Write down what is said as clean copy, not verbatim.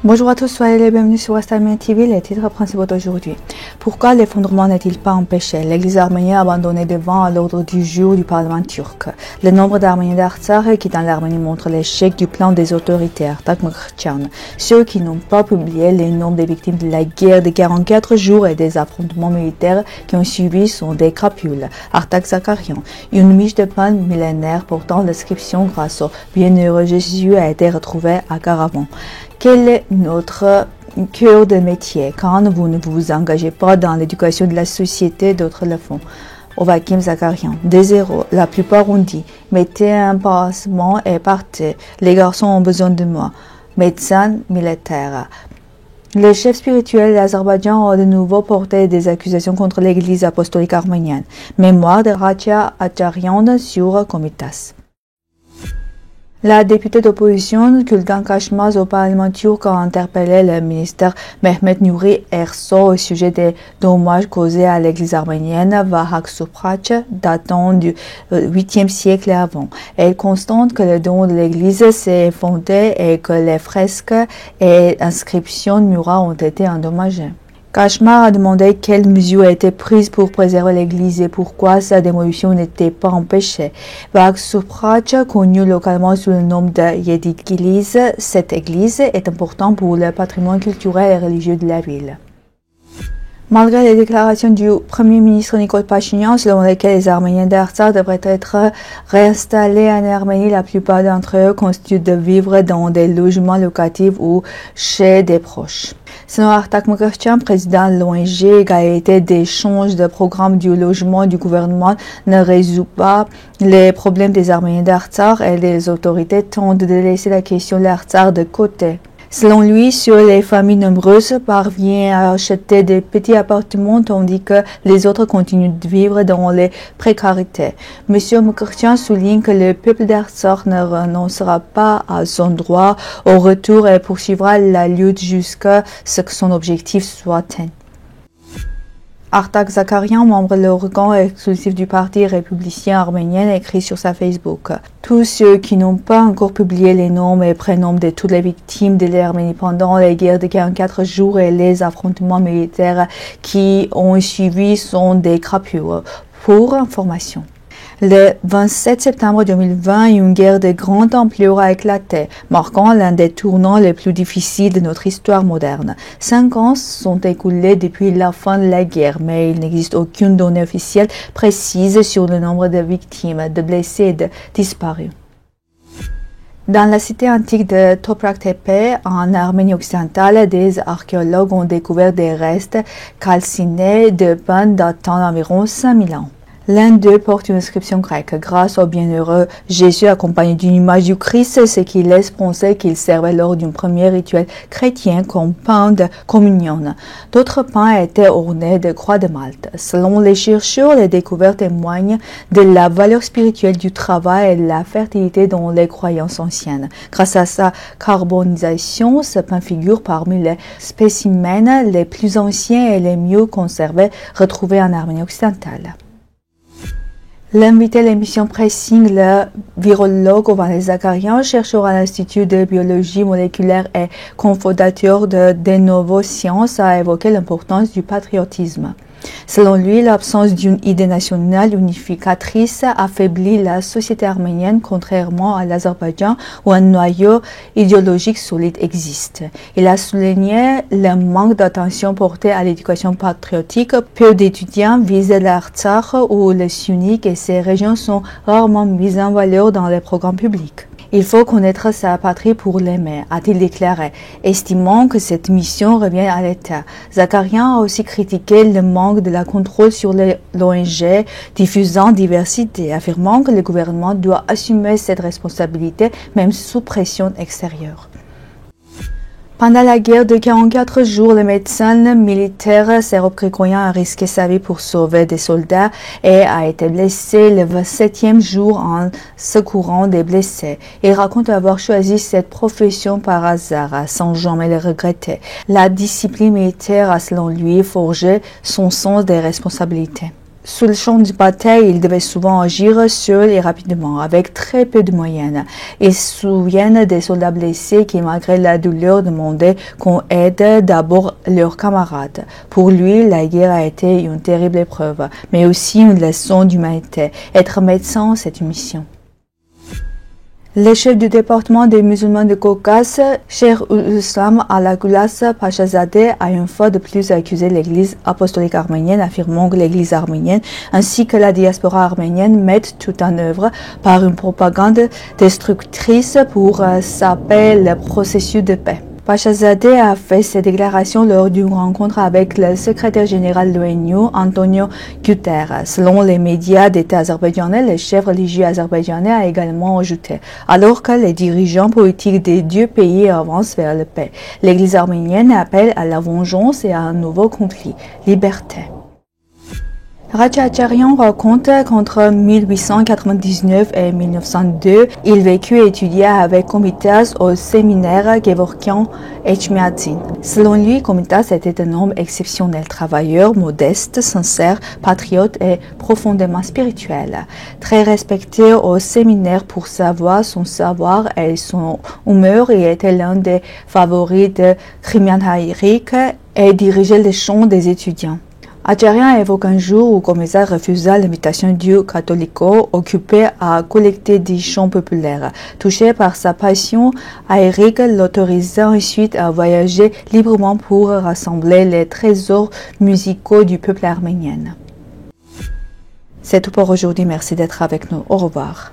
Bonjour à tous, soyez les bienvenus sur West Armenian TV, les titres principaux d'aujourd'hui. Pourquoi l'effondrement n'est-il pas empêché? L'Église arménienne abandonnée devant l'ordre du jour du Parlement turc. Le nombre d'Arméniens d'Artsakh quittant l'Arménie montre l'échec du plan des autorités Artak Mkrtchyan. Ceux qui n'ont pas publié les noms des victimes de la guerre de 44 jours et des affrontements militaires qui ont suivi sont des crapules. Artak Zakarian, une miche de pain millénaire portant l'inscription grâce au bienheureux Jésus a été retrouvée à Caravan. Quel est notre cœur de métier? Quand vous ne vous engagez pas dans l'éducation de la société, d'autres le font. Ovakim Zakarian, des zéros, la plupart ont dit, mettez un pansement et partez, les garçons ont besoin de moi. Médecin militaire. Le chef spirituel de l'Azerbaïdjan a de nouveau porté des accusations contre l'Église apostolique arménienne. Mémoire de Racha Acharyan sur Komitas. La députée d'opposition Gülden Kaçmaz au Parlement turc a interpellé le ministre Mehmet Nuri Ersoy au sujet des dommages causés à l'église arménienne Vahak Supraç datant du 8e siècle avant. Elle constate que le don de l'église s'est effondré et que les fresques et inscriptions murales ont été endommagées. Kaçmaz a demandé quelles mesures étaient prises pour préserver l'église et pourquoi sa démolition n'était pas empêchée. Vahak Supraç, connu localement sous le nom de Yedikilis, cette église est importante pour le patrimoine culturel et religieux de la ville. Malgré les déclarations du Premier ministre Nikol Pachinian, selon lesquelles les Arméniens d'Artsakh devraient être réinstallés en Arménie, la plupart d'entre eux continuent de vivre dans des logements locatifs ou chez des proches. Selon Artak Mkrtchyan, président de l'ONG Égalité d'échange de programme du logement du gouvernement, ne résout pas les problèmes des Arméniens d'Artsakh et les autorités tentent de laisser la question de l'Artsakh de côté. Selon lui, seules les familles nombreuses parviennent à acheter des petits appartements tandis que les autres continuent de vivre dans les précarités. Monsieur Mkrtchyan souligne que le peuple d'Artsakh ne renoncera pas à son droit au retour et poursuivra la lutte jusqu'à ce que son objectif soit atteint. Artak Zakarian, membre de l'organe exclusif du Parti républicain arménien, écrit sur sa Facebook. Tous ceux qui n'ont pas encore publié les noms et prénoms de toutes les victimes de l'Arménie pendant les guerres de 44 jours et les affrontements militaires qui ont suivi sont des crapules. Pour information. Le 27 septembre 2020, une guerre de grande ampleur a éclaté, marquant l'un des tournants les plus difficiles de notre histoire moderne. 5 ans sont écoulés depuis la fin de la guerre, mais il n'existe aucune donnée officielle précise sur le nombre de victimes, de blessés et de disparus. Dans la cité antique de Toprak Tepe, en Arménie occidentale, des archéologues ont découvert des restes calcinés de pain datant d'environ 5000 ans. L'un d'eux porte une inscription grecque. Grâce au bienheureux Jésus accompagné d'une image du Christ, ce qui laisse penser qu'il servait lors d'un premier rituel chrétien comme pain de communion. D'autres pains étaient ornés de croix de Malte. Selon les chercheurs, les découvertes témoignent de la valeur spirituelle du travail et de la fertilité dans les croyances anciennes. Grâce à sa carbonisation, ce pain figure parmi les spécimens les plus anciens et les mieux conservés retrouvés en Arménie occidentale. L'invité de l'émission Pressing, le virologue Ovanes Zakarian, chercheur à l'Institut de biologie moléculaire et cofondateur de Denovo Sciences, a évoqué l'importance du patriotisme. Selon lui, l'absence d'une idée nationale unificatrice affaiblit la société arménienne, contrairement à l'Azerbaïdjan où un noyau idéologique solide existe. Il a souligné le manque d'attention portée à l'éducation patriotique. Peu d'étudiants visent l'Artsakh où le sunnique et ses régions sont rarement mises en valeur dans les programmes publics. Il faut connaître sa patrie pour l'aimer, a-t-il déclaré, estimant que cette mission revient à l'État. Zakarian a aussi critiqué le manque de la contrôle sur l'ONG diffusant diversité, affirmant que le gouvernement doit assumer cette responsabilité même sous pression extérieure. Pendant la guerre de 44 jours, le médecin militaire Serop Grigoryan a risqué sa vie pour sauver des soldats et a été blessé le 27e jour en secourant des blessés. Il raconte avoir choisi cette profession par hasard, sans jamais le regretter. La discipline militaire a selon lui forgé son sens des responsabilités. Sous le champ de bataille, il devait souvent agir seul et rapidement, avec très peu de moyens. Ils se souviennent des soldats blessés qui, malgré la douleur, demandaient qu'on aide d'abord leurs camarades. Pour lui, la guerre a été une terrible épreuve, mais aussi une leçon d'humanité. Être médecin, c'est une mission. Le chef du département des musulmans de Caucase, Cheikh Islam Alagoulas Pachazadeh, a une fois de plus accusé l'église apostolique arménienne, affirmant que l'église arménienne ainsi que la diaspora arménienne mettent tout en œuvre par une propagande destructrice pour saper le processus de paix. Pachazadeh a fait ces déclarations lors d'une rencontre avec le secrétaire général de l'ONU, Antonio Guterres. Selon les médias d'État azerbaïdjanais, le chef religieux azerbaïdjanais a également ajouté « Alors que les dirigeants politiques des deux pays avancent vers la paix, l'Église arménienne appelle à la vengeance et à un nouveau conflit. Liberté ». Raja Acharian raconte qu'entre 1899 et 1902, il vécut et étudia avec Komitas au séminaire Gevorkian Echmiadzin. Selon lui, Komitas était un homme exceptionnel, travailleur, modeste, sincère, patriote et profondément spirituel. Très respecté au séminaire pour sa voix, son savoir et son humeur, il était l'un des favoris de Krimian Hayrik et dirigeait les chants des étudiants. Acharian évoque un jour où Komitas refusa l'invitation du catholico occupé à collecter des chants populaires. Touché par sa passion, Hayrik l'autorisa ensuite à voyager librement pour rassembler les trésors musicaux du peuple arménien. C'est tout pour aujourd'hui. Merci d'être avec nous. Au revoir.